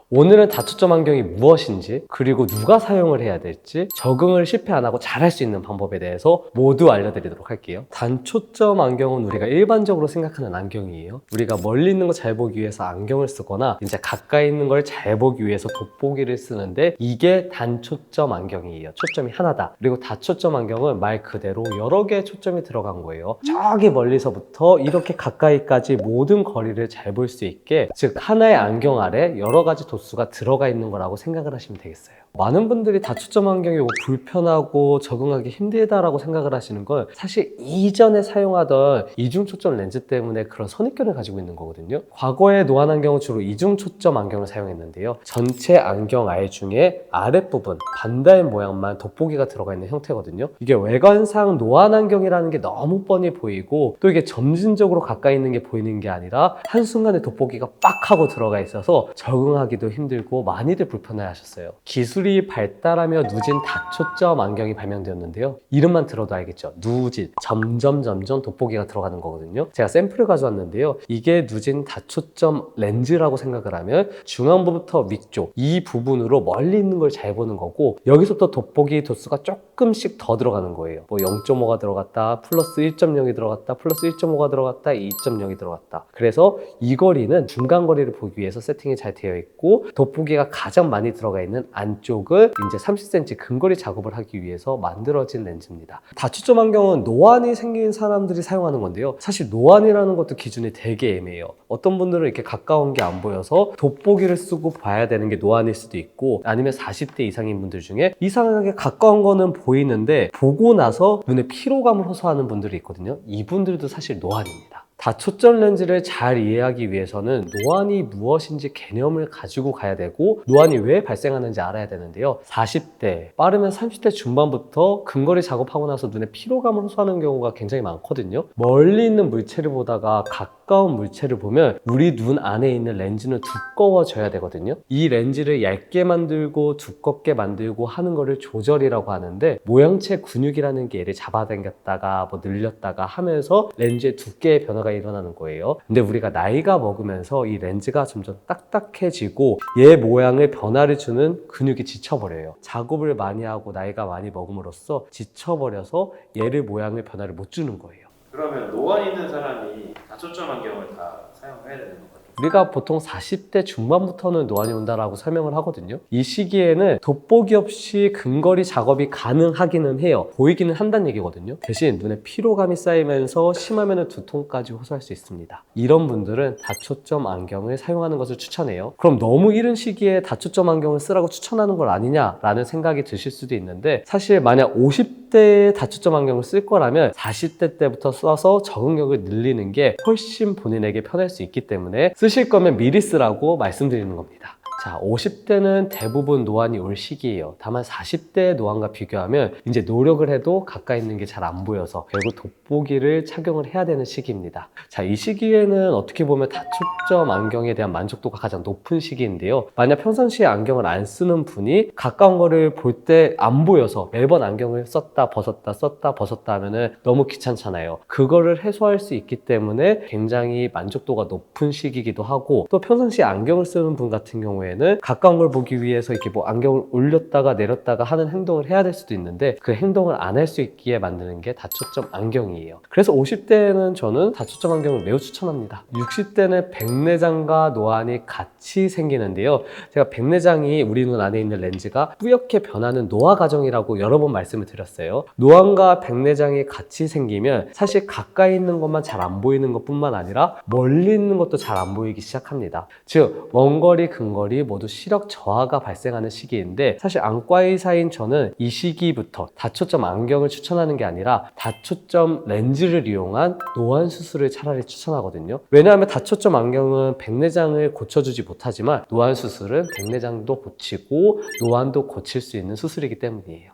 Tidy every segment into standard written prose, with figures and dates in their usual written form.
오늘은 다초점 안경이 무엇인지, 그리고 누가 사용을 해야 될지, 적응을 실패 안 하고 잘할 수 있는 방법에 대해서 모두 알려드리도록 할게요. 단초점 안경은 우리가 일반적으로 생각하는 안경이에요. 우리가 멀리 있는 거 잘 보기 위해서 안경을 쓰거나 이제 가까이 있는 걸 잘 보기 위해서 돋보기를 쓰는데, 이게 단초점 안경이에요. 초점이 하나다. 그리고 다초점 안경은 말 그대로 여러 개의 초점이 들어간 거예요. 저기 멀리서부터 이렇게 가까이까지 모든 거리를 잘 볼 수 있게, 즉 하나의 안경 아래 여러 가지 도수가 들어가 있는 거라고 생각을 하시면 되겠어요. 많은 분들이 다초점 안경이 불편하고 적응하기 힘들다라고 생각을 하시는 건 사실 이전에 사용하던 이중초점 렌즈 때문에 그런 선입견을 가지고 있는 거거든요. 과거의 노안 안경은 주로 이중초점 안경을 사용했는데요. 전체 안경 알 중에 아랫부분 반달 모양만 돋보기가 들어가 있는 형태거든요. 이게 외관상 노안 안경이라는 게 너무 뻔히 보이고, 또 이게 점진적으로 가까이 있는 게 보이는 게 아니라 한순간에 돋보기가 빡 하고 들어가 있어서 적응하기도 힘들고 많이들 불편해 하셨어요. 기술이 발달하며 누진 다초점 안경이 발명되었는데요. 이름만 들어도 알겠죠? 누진, 점점 돋보기가 들어가는 거거든요. 제가 샘플을 가져왔는데요. 이게 누진 다초점 렌즈라고 생각을 하면 중앙부부터 위쪽 이 부분으로 멀리 있는 걸 잘 보는 거고, 여기서부터 돋보기 도수가 조금씩 더 들어가는 거예요. 뭐 0.5가 들어갔다, 플러스 1.0이 들어갔다, 플러스 1.5가 들어갔다, 2.0이 들어갔다. 그래서 이 거리는 중간 거리를 보기 위해서 세팅이 잘 되어 있고, 돋보기가 가장 많이 들어가 있는 안쪽을 이제 30cm 근거리 작업을 하기 위해서 만들어진 렌즈입니다. 다초점 안경은 노안이 생긴 사람들이 사용하는 건데요. 사실 노안이라는 것도 기준이 되게 애매해요. 어떤 분들은 이렇게 가까운 게 안 보여서 돋보기를 쓰고 봐야 되는 게 노안일 수도 있고, 아니면 40대 이상인 분들 중에 이상하게 가까운 거는 보이는데 보고 나서 눈에 피로감을 호소하는 분들이 있거든요. 이분들도 사실 노안입니다. 다초점 렌즈를 잘 이해하기 위해서는 노안이 무엇인지 개념을 가지고 가야 되고, 노안이 왜 발생하는지 알아야 되는데요. 40대, 빠르면 30대 중반부터 근거리 작업하고 나서 눈에 피로감을 호소하는 경우가 굉장히 많거든요. 멀리 있는 물체를 보다가 가까운 물체를 보면 우리 눈 안에 있는 렌즈는 두꺼워져야 되거든요. 이 렌즈를 얇게 만들고 두껍게 만들고 하는 거를 조절이라고 하는데, 모양체 근육이라는 게 얘를 잡아당겼다가 뭐 늘렸다가 하면서 렌즈의 두께의 변화가 일어나는 거예요. 근데 우리가 나이가 먹으면서 이 렌즈가 점점 딱딱해지고 얘 모양을 변화를 주는 근육이 지쳐버려요. 작업을 많이 하고 나이가 많이 먹음으로써 지쳐버려서 얘를 모양을 변화를 못 주는 거예요. 그러면 노안 있는 사람이 다초점 안경을 다 사용해야 되는 것 같아요. 우리가 보통 40대 중반부터는 노안이 온다라고 설명을 하거든요. 이 시기에는 돋보기 없이 근거리 작업이 가능하기는 해요. 보이기는 한다는 얘기거든요. 대신 눈에 피로감이 쌓이면서 심하면 두통까지 호소할 수 있습니다. 이런 분들은 다초점 안경을 사용하는 것을 추천해요. 그럼 너무 이른 시기에 다초점 안경을 쓰라고 추천하는 걸 아니냐라는 생각이 드실 수도 있는데, 사실 만약 50대에 다초점 안경을 쓸 거라면 40대 때부터 써서 적응력을 늘리는 게 훨씬 본인에게 편할 수 있기 때문에 쓰실 거면 미리 쓰라고 말씀드리는 겁니다. 자, 50대는 대부분 노안이 올 시기예요. 다만 40대의 노안과 비교하면 이제 노력을 해도 가까이 있는 게 잘 안 보여서 결국 돋보기를 착용을 해야 되는 시기입니다. 자, 이 시기에는 어떻게 보면 다초점 안경에 대한 만족도가 가장 높은 시기인데요. 만약 평상시에 안경을 안 쓰는 분이 가까운 거를 볼 때 안 보여서 매번 안경을 썼다 벗었다 썼다 벗었다 하면은 너무 귀찮잖아요. 그거를 해소할 수 있기 때문에 굉장히 만족도가 높은 시기이기도 하고, 또 평상시에 안경을 쓰는 분 같은 경우에는 가까운 걸 보기 위해서 이렇게 뭐 안경을 올렸다가 내렸다가 하는 행동을 해야 될 수도 있는데, 그 행동을 안 할 수 있기에 만드는 게 다초점 안경이에요. 그래서 50대에는 저는 다초점 안경을 매우 추천합니다. 60대는 백내장과 노안이 같이 생기는데요. 제가 백내장이 우리 눈 안에 있는 렌즈가 뿌옇게 변하는 노화 과정이라고 여러 번 말씀을 드렸어요. 노안과 백내장이 같이 생기면 사실 가까이 있는 것만 잘 안 보이는 것 뿐만 아니라 멀리 있는 것도 잘 안 보이기 시작합니다. 즉 원거리 근거리 모두 시력 저하가 발생하는 시기인데, 사실 안과 의사인 저는 이 시기부터 다초점 안경을 추천하는 게 아니라 다초점 렌즈를 이용한 노안 수술을 차라리 추천하거든요. 왜냐하면 다초점 안경은 백내장을 고쳐주지 못하지만 노안 수술은 백내장도 고치고 노안도 고칠 수 있는 수술이기 때문이에요.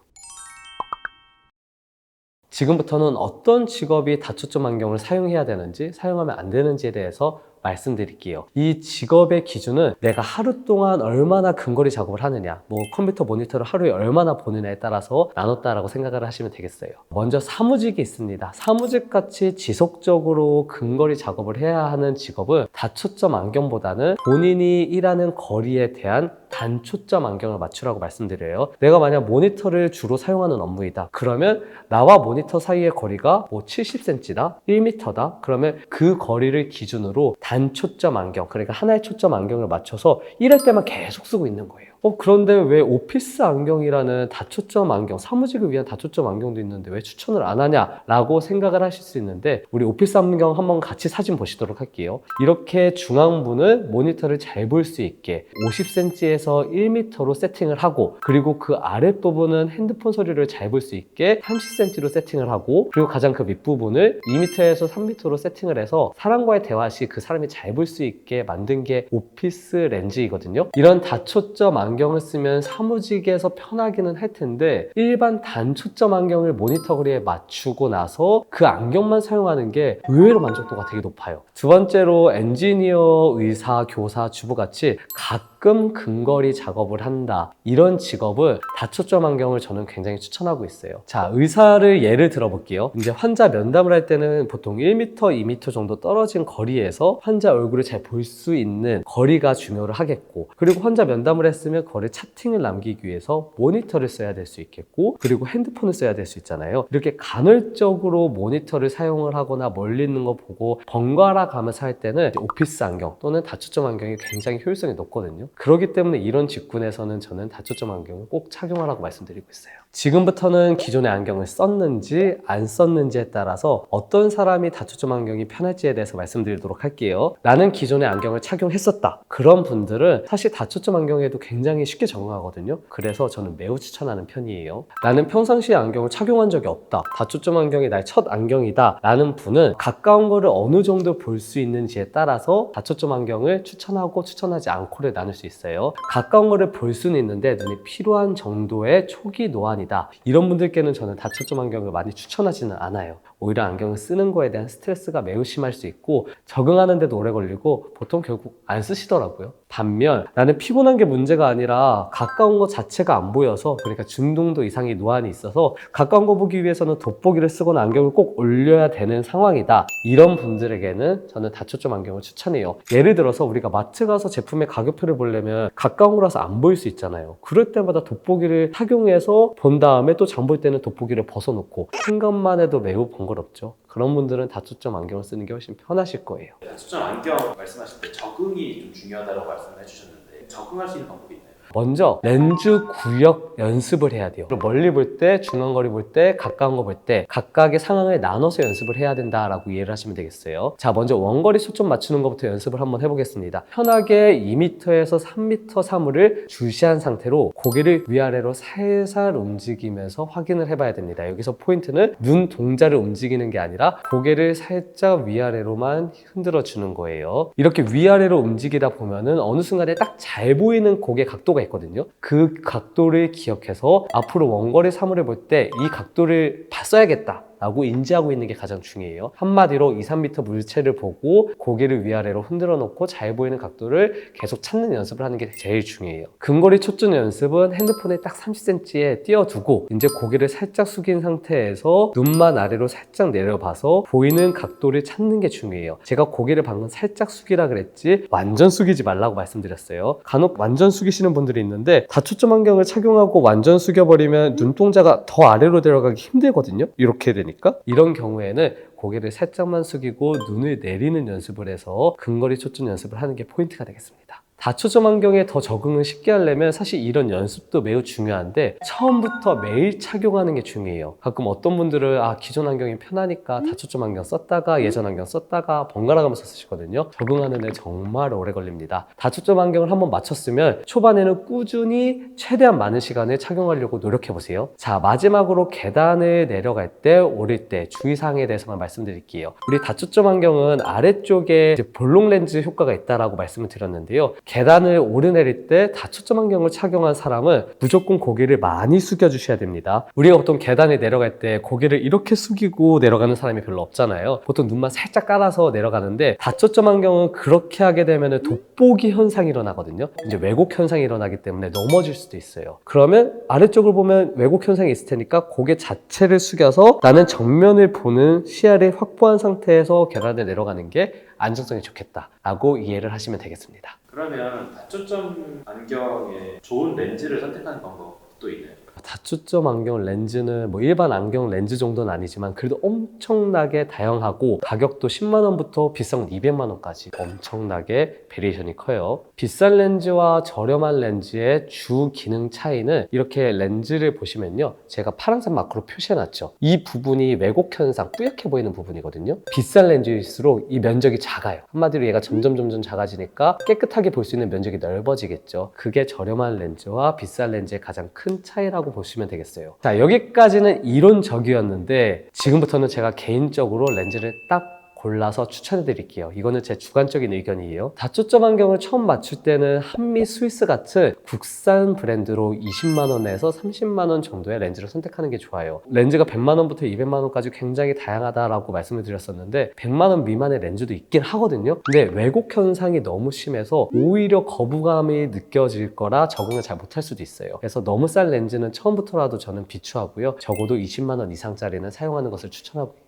지금부터는 어떤 직업이 다초점 안경을 사용해야 되는지, 사용하면 안 되는지에 대해서 말씀드릴게요. 이 직업의 기준은 내가 하루 동안 얼마나 근거리 작업을 하느냐, 뭐 컴퓨터 모니터를 하루에 얼마나 보느냐에 따라서 나눴다라고 생각을 하시면 되겠어요. 먼저 사무직이 있습니다. 사무직같이 지속적으로 근거리 작업을 해야 하는 직업은 다초점 안경보다는 본인이 일하는 거리에 대한 단초점 안경을 맞추라고 말씀드려요. 내가 만약 모니터를 주로 사용하는 업무이다. 그러면 나와 모니터 사이의 거리가 뭐 70cm다, 1m다. 그러면 그 거리를 기준으로 단초점 안경, 그러니까 하나의 초점 안경을 맞춰서 일할 때만 계속 쓰고 있는 거예요. 그런데 왜 오피스 안경이라는 다초점 안경, 사무직을 위한 다초점 안경도 있는데 왜 추천을 안 하냐라고 생각을 하실 수 있는데, 우리 오피스 안경 한번 같이 사진 보시도록 할게요. 이렇게 중앙부는 모니터를 잘 볼 수 있게 50cm에서 1m로 세팅을 하고, 그리고 그 아랫부분은 핸드폰 소리를 잘 볼 수 있게 30cm로 세팅을 하고, 그리고 가장 그 밑부분을 2m에서 3m로 세팅을 해서 사람과의 대화 시 그 사람이 잘 볼 수 있게 만든 게 오피스 렌즈이거든요. 이런 다초점 안경을 쓰면 사무직에서 편하기는 할 텐데, 일반 단초점 안경을 모니터 거리에 맞추고 나서 그 안경만 사용하는 게 의외로 만족도가 되게 높아요. 두 번째로 엔지니어, 의사, 교사, 주부같이 가끔 근거리 작업을 한다, 이런 직업은 다초점 안경을 저는 굉장히 추천하고 있어요. 자, 의사를 예를 들어볼게요. 이제 환자 면담을 할 때는 보통 1m, 2m 정도 떨어진 거리에서 환자 얼굴을 잘 볼 수 있는 거리가 중요를 하겠고, 그리고 환자 면담을 했으면 거리 차팅을 남기기 위해서 모니터를 써야 될 수 있겠고, 그리고 핸드폰을 써야 될 수 있잖아요. 이렇게 간헐적으로 모니터를 사용을 하거나 멀리 있는 거 보고 번갈아 가면서 할 때는 오피스 안경 또는 다초점 안경이 굉장히 효율성이 높거든요. 그렇기 때문에 이런 직군에서는 저는 다초점 안경을 꼭 착용하라고 말씀드리고 있어요. 지금부터는 기존의 안경을 썼는지 안 썼는지에 따라서 어떤 사람이 다초점 안경이 편할지에 대해서 말씀드리도록 할게요. 나는 기존의 안경을 착용했었다. 그런 분들은 사실 다초점 안경에도 굉장히 쉽게 적응하거든요. 그래서 저는 매우 추천하는 편이에요. 나는 평상시에 안경을 착용한 적이 없다. 다초점 안경이 나의 첫 안경이다 라는 분은 가까운 거를 어느 정도 볼 수 있는지에 따라서 다초점 안경을 추천하고 추천하지 않고를 나눌 수 있어요. 가까운 거를 볼 수는 있는데 눈이 필요한 정도의 초기 노안이다, 이런 분들께는 저는 다초점 안경을 많이 추천하지는 않아요. 오히려 안경을 쓰는 거에 대한 스트레스가 매우 심할 수 있고 적응하는 데도 오래 걸리고 보통 결국 안 쓰시더라고요. 반면 나는 피곤한 게 문제가 아니라 가까운 것 자체가 안 보여서, 그러니까 중등도 이상의 노안이 있어서 가까운 거 보기 위해서는 돋보기를 쓰거나 안경을 꼭 올려야 되는 상황이다, 이런 분들에게는 저는 다초점 안경을 추천해요. 예를 들어서 우리가 마트 가서 제품의 가격표를 보려면 가까운 거라서 안 보일 수 있잖아요. 그럴 때마다 돋보기를 착용해서 본 다음에 또 장 볼 때는 돋보기를 벗어놓고, 생각만 해도 매우 번거롭죠. 그런 분들은 다초점 안경을 쓰는 게 훨씬 편하실 거예요. 다초점 안경 말씀하실 때 적응이 좀 중요하다고 말씀을 해주셨는데, 적응할 수 있는 방법이 있나요? 먼저 렌즈 구역 연습을 해야 돼요. 멀리 볼 때, 중앙거리 볼 때, 가까운 거 볼 때 각각의 상황을 나눠서 연습을 해야 된다라고 이해를 하시면 되겠어요. 자, 먼저 원거리 초점 맞추는 것부터 연습을 한번 해보겠습니다. 편하게 2m에서 3m 사물을 주시한 상태로 고개를 위아래로 살살 움직이면서 확인을 해봐야 됩니다. 여기서 포인트는 눈 동자를 움직이는 게 아니라 고개를 살짝 위아래로만 흔들어 주는 거예요. 이렇게 위아래로 움직이다 보면은 어느 순간에 딱 잘 보이는 고개 각도가 있거든요. 그 각도를 기억해서 앞으로 원거리 사물을 볼 때 이 각도를 봤어야겠다 라고 인지하고 있는 게 가장 중요해요. 한마디로 2, 3m 물체를 보고 고개를 위아래로 흔들어 놓고 잘 보이는 각도를 계속 찾는 연습을 하는 게 제일 중요해요. 근거리 초점 연습은 핸드폰에 딱 30cm에 띄워두고 이제 고개를 살짝 숙인 상태에서 눈만 아래로 살짝 내려봐서 보이는 각도를 찾는 게 중요해요. 제가 고개를 방금 살짝 숙이라 그랬지 완전 숙이지 말라고 말씀드렸어요. 간혹 완전 숙이시는 분들이 있는데 다초점 안경을 착용하고 완전 숙여버리면 눈동자가 더 아래로 내려가기 힘들거든요. 이렇게 되니까. 이런 경우에는 고개를 살짝만 숙이고 눈을 내리는 연습을 해서 근거리 초점 연습을 하는 게 포인트가 되겠습니다. 다초점 안경에 더 적응을 쉽게 하려면 사실 이런 연습도 매우 중요한데 처음부터 매일 착용하는 게 중요해요. 가끔 어떤 분들은 기존 안경이 편하니까 다초점 안경 썼다가 예전 안경 썼다가 번갈아 가면서 쓰시거든요. 적응하는 데 정말 오래 걸립니다. 다초점 안경을 한번 맞췄으면 초반에는 꾸준히 최대한 많은 시간을 착용하려고 노력해보세요. 자, 마지막으로 계단을 내려갈 때, 오를 때 주의사항에 대해서만 말씀드릴게요. 우리 다초점 안경은 아래쪽에 볼록 렌즈 효과가 있다라고 말씀을 드렸는데요. 계단을 오르내릴 때 다초점 안경을 착용한 사람은 무조건 고개를 많이 숙여주셔야 됩니다. 우리가 보통 계단에 내려갈 때 고개를 이렇게 숙이고 내려가는 사람이 별로 없잖아요. 보통 눈만 살짝 깔아서 내려가는데 다초점 안경은 그렇게 하게 되면 돋보기 현상이 일어나거든요. 이제 왜곡 현상이 일어나기 때문에 넘어질 수도 있어요. 그러면 아래쪽을 보면 왜곡 현상이 있을 테니까 고개 자체를 숙여서 나는 정면을 보는 시야를 확보한 상태에서 계단을 내려가는 게 안정성이 좋겠다라고 이해를 하시면 되겠습니다. 그러면 다초점 안경에 좋은 렌즈를 선택하는 방법도 있나요? 다초점 안경 렌즈는 뭐 일반 안경 렌즈 정도는 아니지만 그래도 엄청나게 다양하고 가격도 10만 원부터 비싼 건 200만 원까지 엄청나게 베리에이션이 커요. 비싼 렌즈와 저렴한 렌즈의 주 기능 차이는 이렇게 렌즈를 보시면요, 제가 파란색 마크로 표시해놨죠. 이 부분이 왜곡 현상, 뿌옇게 보이는 부분이거든요. 비싼 렌즈일수록 이 면적이 작아요. 한마디로 얘가 점점 작아지니까 깨끗하게 볼 수 있는 면적이 넓어지겠죠. 그게 저렴한 렌즈와 비싼 렌즈의 가장 큰 차이라고 보시면 되겠어요. 자, 여기까지는 이론적이었는데 지금부터는 제가 개인적으로 렌즈를 딱 골라서 추천해 드릴게요. 이거는 제 주관적인 의견이에요. 다초점 안경을 처음 맞출 때는 한미 스위스 같은 국산 브랜드로 20만 원에서 30만 원 정도의 렌즈를 선택하는 게 좋아요. 렌즈가 100만 원부터 200만 원까지 굉장히 다양하다라고 말씀을 드렸었는데 100만 원 미만의 렌즈도 있긴 하거든요. 근데 왜곡 현상이 너무 심해서 오히려 거부감이 느껴질 거라 적응을 잘 못할 수도 있어요. 그래서 너무 싼 렌즈는 처음부터라도 저는 비추하고요. 적어도 20만 원 이상짜리는 사용하는 것을 추천하고,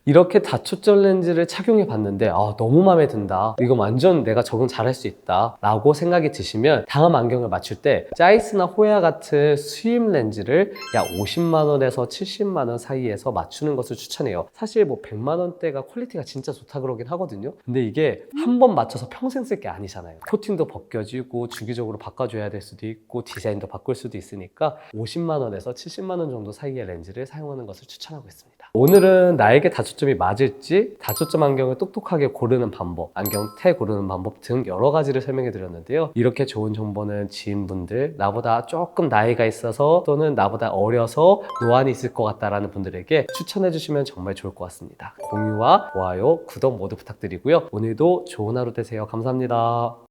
이렇게 다초점 렌즈를 착용해 봤는데 너무 마음에 든다, 이거 완전 내가 적응 잘할 수 있다 라고 생각이 드시면 다음 안경을 맞출 때 짜이스나 호야 같은 수입 렌즈를 약 50만 원에서 70만 원 사이에서 맞추는 것을 추천해요. 사실 뭐 100만 원대가 퀄리티가 진짜 좋다 그러긴 하거든요. 근데 이게 한 번 맞춰서 평생 쓸 게 아니잖아요. 코팅도 벗겨지고 주기적으로 바꿔줘야 될 수도 있고 디자인도 바꿀 수도 있으니까 50만 원에서 70만 원 정도 사이의 렌즈를 사용하는 것을 추천하고 있습니다. 오늘은 나에게 다초점이 맞을지, 다초점 안경을 똑똑하게 고르는 방법, 안경테 고르는 방법 등 여러 가지를 설명해 드렸는데요. 이렇게 좋은 정보는 지인분들, 나보다 조금 나이가 있어서 또는 나보다 어려서 노안이 있을 것 같다라는 분들에게 추천해 주시면 정말 좋을 것 같습니다. 공유와 좋아요, 구독 모두 부탁드리고요. 오늘도 좋은 하루 되세요. 감사합니다.